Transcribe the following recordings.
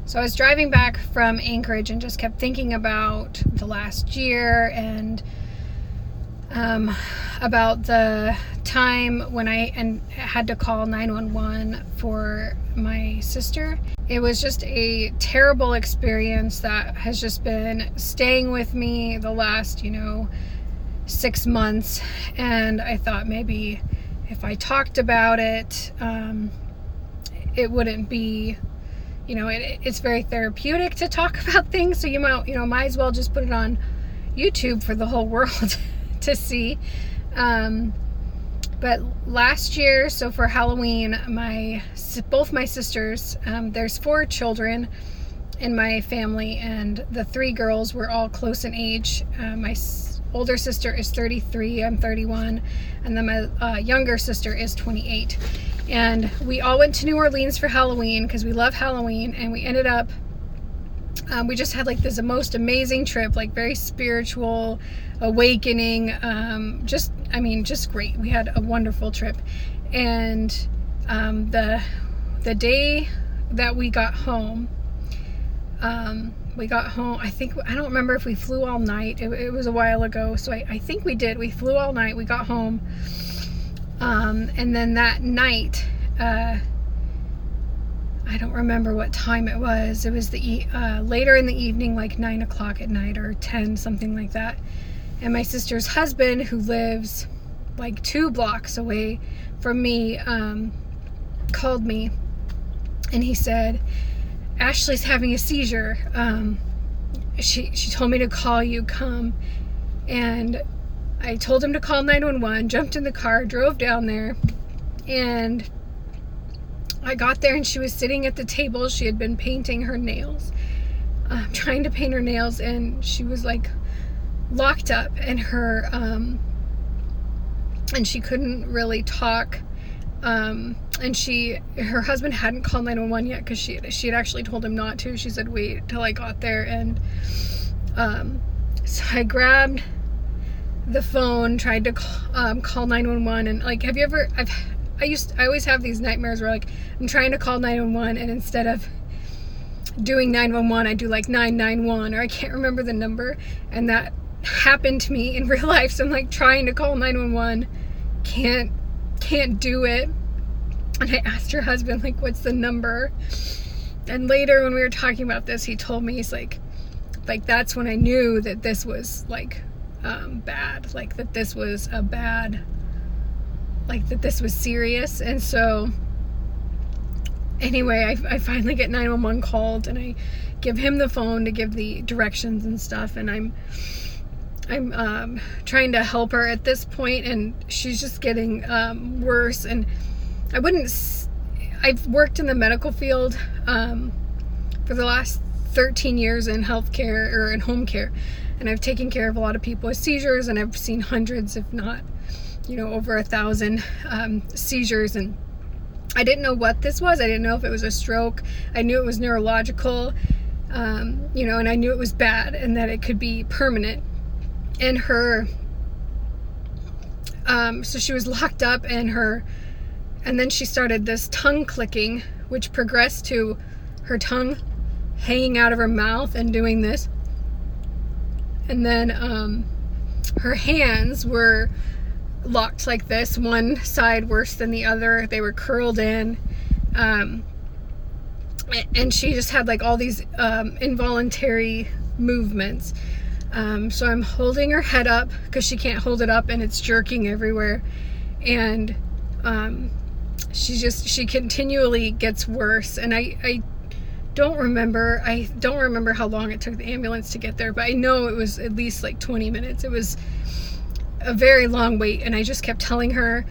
So I was driving back from Anchorage and just kept thinking about the last year and about the time when I had to call 911 for my sister. It was just a terrible experience that has just been staying with me the last, 6 months. And I thought maybe if I talked about it, it wouldn't be, it's very therapeutic to talk about things. So you might as well just put it on YouTube for the whole world to see. But last year, so for Halloween, both my sisters, there's 4 children in my family, and the 3 girls were all close in age. My older sister is 33, I'm 31, and then my younger sister is 28. And we all went to New Orleans for Halloween because we love Halloween, and we ended up, we just had like this most amazing trip, like very spiritual, awakening, just great. We had a wonderful trip. And the day that we got home, I don't remember if we flew all night. It was a while ago, so I think we did. We flew all night. We got home, and then that night, I don't remember what time it was. It was later in the evening, like 9 o'clock at night or 10, something like that. And my sister's husband, who lives like 2 blocks away from me, called me, and he said, "Ashley's having a seizure. She told me to call you, come." And I told him to call 911, jumped in the car, drove down there, and I got there and she was sitting at the table. She had been painting her nails, trying to paint her nails, and she was like locked up, and and she couldn't really talk. And her husband hadn't called 911 yet because she had actually told him not to. She said wait till I got there, and so I grabbed the phone, tried to call 911, and like, have you ever? I always have these nightmares where like I'm trying to call 911, and instead of doing 911, I do like 991, or I can't remember the number, and that happened to me in real life. So I'm like trying to call 911, can't do it. And I asked her husband, like, what's the number? And later when we were talking about this, he told me, he's like that's when I knew that this was like bad, like that this was that this was serious. And so anyway, I finally get 911 called, and I give him the phone to give the directions and stuff, and I'm trying to help her at this point, and she's just getting worse. And I've worked in the medical field for the last 13 years in healthcare or in home care, and I've taken care of a lot of people with seizures, and I've seen hundreds, if not, over 1,000 seizures. And I didn't know what this was. I didn't know if it was a stroke. I knew it was neurological, and I knew it was bad and that it could be permanent. And so she was locked up, and then she started this tongue clicking, which progressed to her tongue hanging out of her mouth and doing this. And then her hands were locked like this, one side worse than the other. They were curled in. And she just had like all these involuntary movements. So I'm holding her head up because she can't hold it up, and it's jerking everywhere. And she continually gets worse. And I don't remember how long it took the ambulance to get there, but I know it was at least like 20 minutes. It was a very long wait, and I just kept telling her,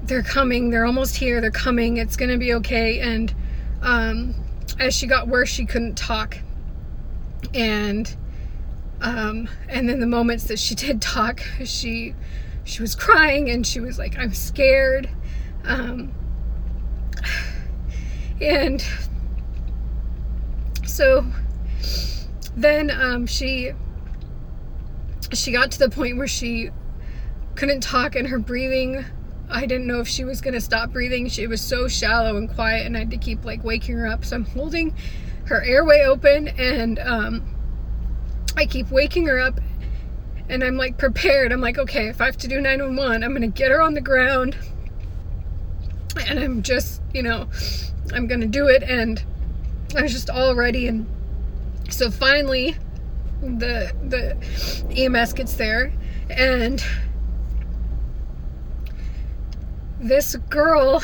they're coming, they're almost here, they're coming, it's gonna be okay. And as she got worse, she couldn't talk, and then the moments that she did talk, she was crying, and she was like, I'm scared. And so then she got to the point where she couldn't talk, and her breathing I didn't know if she was gonna stop breathing. She was so shallow and quiet, and I had to keep like waking her up. So I'm holding her airway open, and I keep waking her up, and I'm like prepared. I'm like, okay, if I have to do 911, I'm gonna get her on the ground, and I'm just, you know, I'm gonna do it. And I was just all ready. And so finally the EMS gets there, and this girl,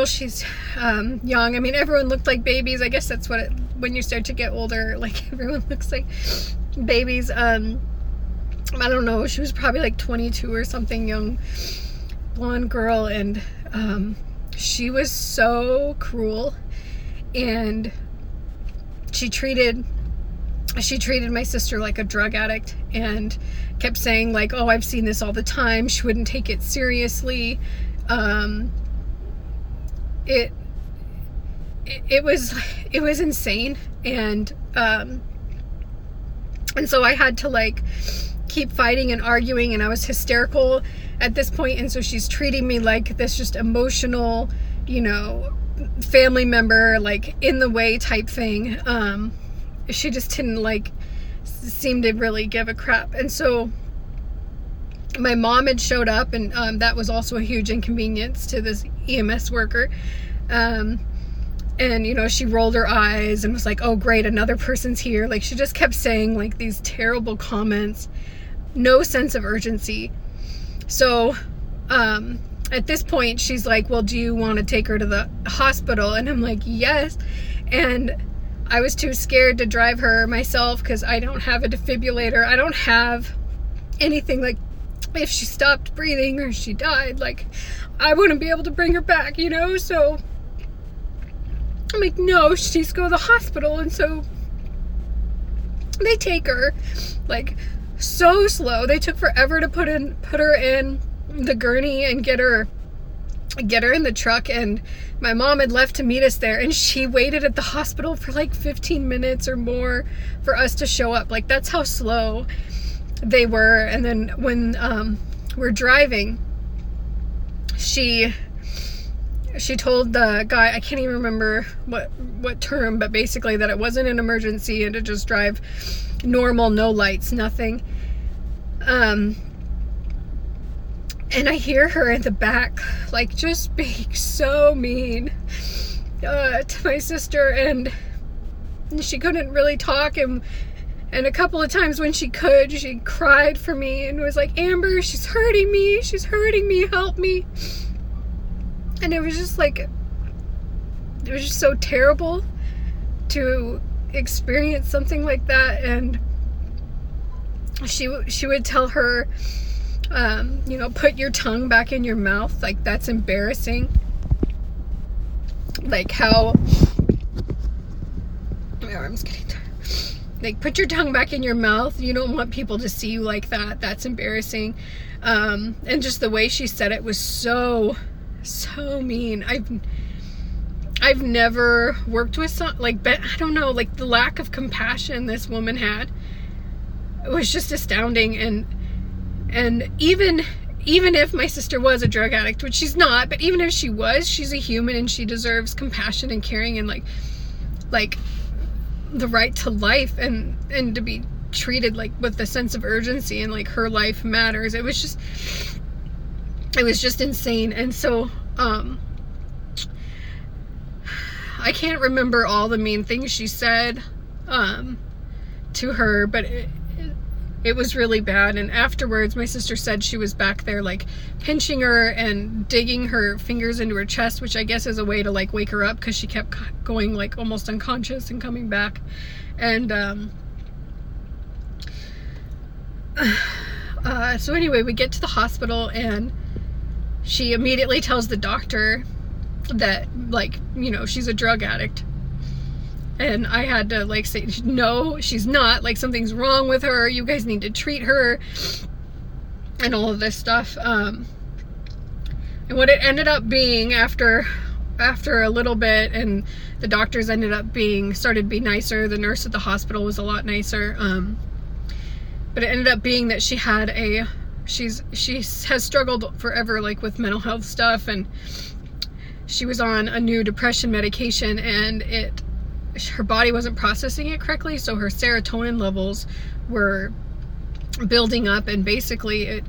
she's young. I mean, everyone looked like babies. I guess that's what when you start to get older, like everyone looks like babies. I don't know, she was probably like 22 or something, young blonde girl, and she was so cruel, and she treated my sister like a drug addict, and kept saying like, oh, I've seen this all the time. She wouldn't take it seriously. It was insane. And so I had to like keep fighting and arguing, and I was hysterical at this point. And so she's treating me like this just emotional, you know, family member, like in the way type thing. She just didn't like seem to really give a crap. And so my mom had showed up, and that was also a huge inconvenience to this EMS worker. And you know, she rolled her eyes and was like, oh great, another person's here. Like, she just kept saying like these terrible comments, no sense of urgency. So at this point she's like, well, do you want to take her to the hospital? And I'm like, yes. And I was too scared to drive her myself because I don't have a defibrillator. I don't have anything. Like, if she stopped breathing or she died, like, I wouldn't be able to bring her back, you know? So I'm like, no, she needs to go to the hospital. And so they take her, like, so slow. They took forever to put her in the gurney and get her in the truck. And my mom had left to meet us there, and she waited at the hospital for like 15 minutes or more for us to show up. Like, that's how slow they were. And then when we're driving, she told the guy, I can't even remember what term, but basically that it wasn't an emergency and to just drive normal, no lights, nothing. And I hear her in the back, like, just being so mean to my sister, and she couldn't really talk, and a couple of times when she could, she cried for me and was like, Amber, she's hurting me, help me. And it was just like, it was just so terrible to experience something like that. And she would tell her, you know, put your tongue back in your mouth. Like, that's embarrassing. Like, how my arm's getting tired. Like, put your tongue back in your mouth. You don't want people to see you like that. That's embarrassing. And just the way she said it was so mean. I've never worked with I don't know, like, the lack of compassion this woman had, it was just astounding. And even if my sister was a drug addict, which she's not, but even if she was, she's a human and she deserves compassion and caring and like the right to life and to be treated like with a sense of urgency, and like her life matters. It was just insane. And so I can't remember all the mean things she said to her, but it was really bad. And afterwards, my sister said she was back there like pinching her and digging her fingers into her chest, which I guess is a way to like wake her up, because she kept going like almost unconscious and coming back. And so anyway, we get to the hospital, and she immediately tells the doctor that, like, you know, she's a drug addict. And I had to like say, no, she's not. Like, something's wrong with her. You guys need to treat her and all of this stuff. And what it ended up being after a little bit, and the doctors started to be nicer. The nurse at the hospital was a lot nicer. But it ended up being that she had a she has struggled forever, like, with mental health stuff, and she was on a new depression medication, and her body wasn't processing it correctly, so her serotonin levels were building up, and basically it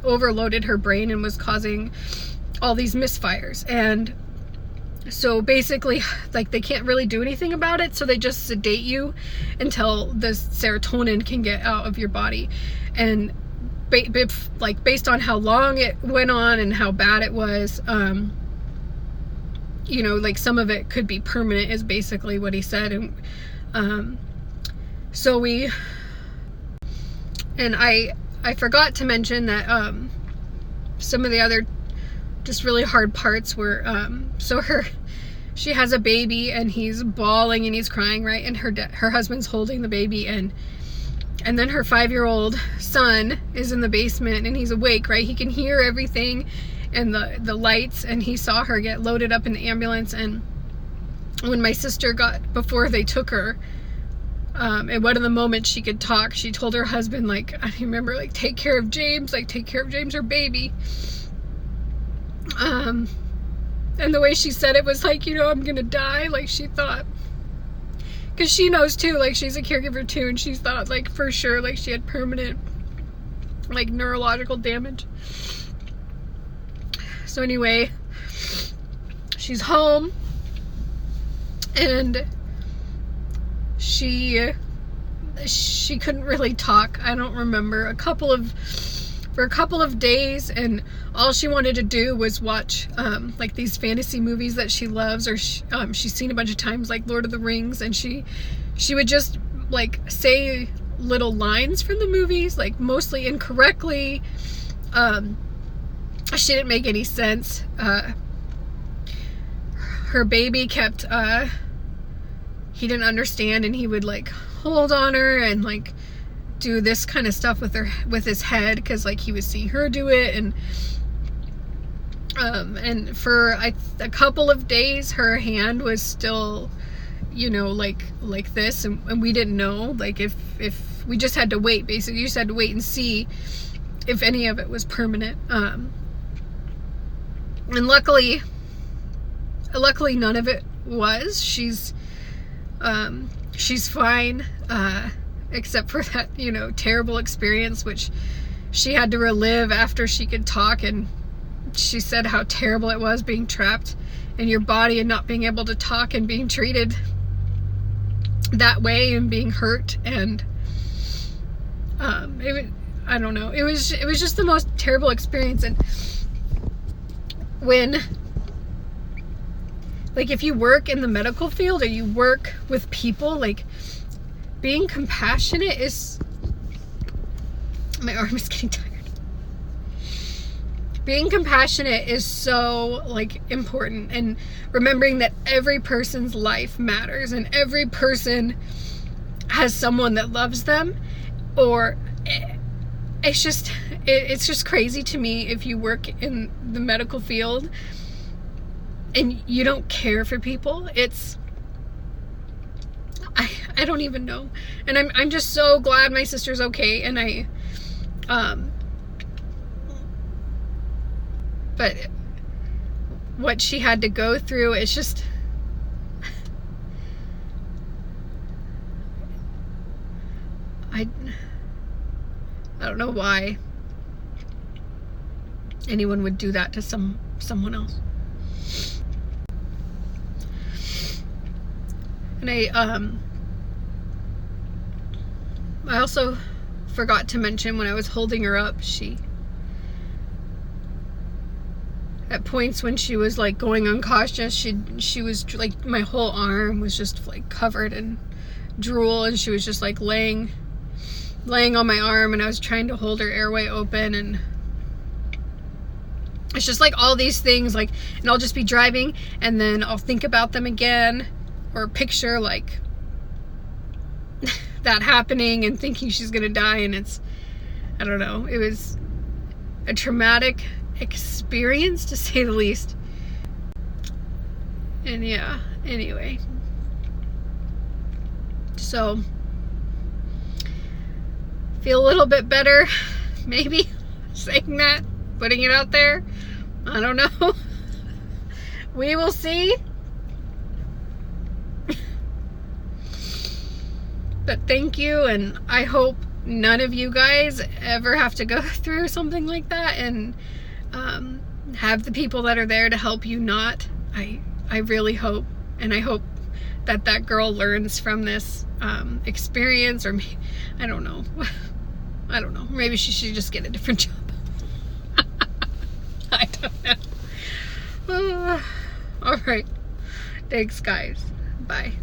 overloaded her brain and was causing all these misfires. And so basically, like, they can't really do anything about it, so they just sedate you until the serotonin can get out of your body. And based on how long it went on and how bad it was, you know, like, some of it could be permanent, is basically what he said. And so I forgot to mention that some of the other just really hard parts were, so she has a baby, and he's bawling and he's crying, right? And her husband's holding the baby, and then her 5-year-old son is in the basement, and he's awake, right? He can hear everything and the lights, and he saw her get loaded up in the ambulance. And when my sister before they took her, and one of the moments she could talk, she told her husband, like, I remember, like, take care of James, her baby. And the way she said it was like, you know, I'm gonna die. Like, she thought, because she knows too, like, she's a caregiver too, and she thought, like, for sure, like, she had permanent, like, neurological damage. So anyway, she's home, and she couldn't really talk. I don't remember, for a couple of days, and all she wanted to do was watch like, these fantasy movies that she loves, or she's seen a bunch of times, like Lord of the Rings, and she would just, like, say little lines from the movies, like, mostly incorrectly. She didn't make any sense. Her baby kept he didn't understand, and he would, like, hold on her and, like, do this kind of stuff with his head, because, like, he would see her do it. And for a couple of days, her hand was still, you know, like this, and we didn't know, like, if we just had to wait. Basically, you just had to wait and see if any of it was permanent. And luckily none of it was. She's fine, except for that, you know, terrible experience, which she had to relive after she could talk. And she said how terrible it was being trapped in your body and not being able to talk, and being treated that way, and being hurt. And I don't know, it was just the most terrible experience. And when, like, if you work in the medical field, or you work with people, like, being compassionate is, my arm is getting tired. Being compassionate is so, like, important, and remembering that every person's life matters, and every person has someone that loves them. Or it's just crazy to me, if you work in the medical field and you don't care for people. I don't even know. And I'm just so glad my sister's okay. And but what she had to go through, it's just, I don't know why anyone would do that to someone else. And I also forgot to mention, when I was holding her up, at points when she was, like, going unconscious, she was, like, my whole arm was just, like, covered in drool, and she was just, like, laying on my arm, and I was trying to hold her airway open. And it's just, like, all these things, like, and I'll just be driving, and then I'll think about them again, or picture, like, that happening, and thinking she's gonna die. And I don't know, it was a traumatic experience, to say the least. And yeah, anyway, so feel a little bit better, maybe. saying that, putting it out there. I don't know. We will see. But thank you, and I hope none of you guys ever have to go through something like that, and have the people that are there to help you not. I really hope, and I hope that that girl learns from this experience, or I don't know. I don't know. Maybe she should just get a different job. I don't know. All right. Thanks, guys. Bye.